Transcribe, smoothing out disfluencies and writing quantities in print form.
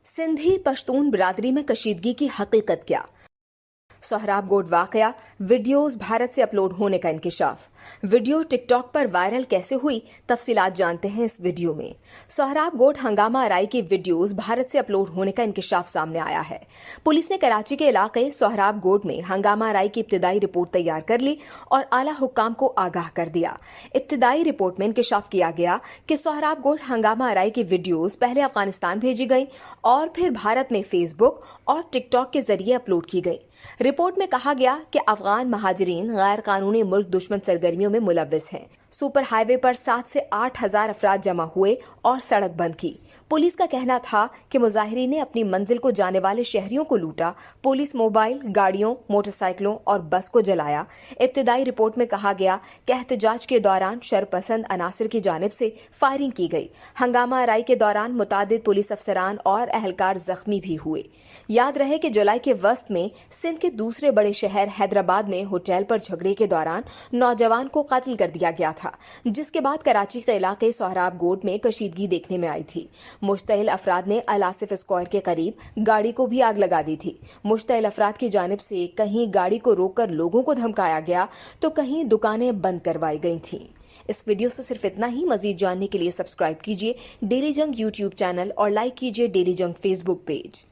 सिंधी पश्तून बिरादरी में कशीदगी की हकीकत क्या? सोहराब गोड वाकया, वीडियोस भारत से अपलोड होने का इंकिशाफ। वीडियो टिकटॉक पर वायरल कैसे हुई, तफसीलात जानते हैं इस वीडियो में। सोहराब गोड हंगामा आराई की वीडियोस भारत से अपलोड होने का इंकिशाफ सामने आया है। पुलिस ने कराची के इलाके सोहराब गोड में हंगामा आराई की इब्तिदाई रिपोर्ट तैयार कर ली और आला हुक्काम को आगाह कर दिया। इब्तिदाई रिपोर्ट में इंकिशाफ किया गया कि सोहराब गोड हंगामा आराई की वीडियोस पहले अफगानिस्तान भेजी गई और फिर भारत में फेसबुक और टिकटॉक के जरिए अपलोड की गई। रिपोर्ट में कहा गया कि अफगान महाजरीन गैर कानूनी मुल्क दुश्मन सरगर्मियों में मुलव्विस हैं। सुपर हाईवे पर 7 से 8 हजार अफराद जमा हुए और सड़क बंद की। पुलिस का कहना था कि मुजाहिरीन ने अपनी मंजिल को जाने वाले शहरियों को लूटा। पुलिस मोबाइल, गाड़ियों, मोटरसाइकिलों और बस को जलाया। इब्तिदाई रिपोर्ट में कहा गया कि एहतजाज के दौरान शरपसंद अनासर की जानिब से फायरिंग की गई। हंगामा आराई के दौरान मुतादिद पुलिस अफसरान और अहलकार जख्मी भी हुए। याद रहे कि जुलाई के वस्त में सिंध के दूसरे बड़े शहर हैदराबाद में होटल पर झगड़े के दौरान नौजवान को कत्ल कर दिया गया था, जिसके बाद कराची के इलाके सोहराब गोड में कशीदगी देखने में आई थी। मुश्तइल अफराद ने अल आसिफ स्क्वायर के करीब गाड़ी को भी आग लगा दी थी। मुश्तइल अफराद की जानिब से कहीं गाड़ी को रोककर लोगों को धमकाया गया तो कहीं दुकानें बंद करवाई गई थीं। इस वीडियो से सिर्फ इतना ही। मजीद जानने के लिए सब्सक्राइब कीजिए डेली जंग यूट्यूब चैनल और लाइक कीजिए डेली जंग फेसबुक पेज।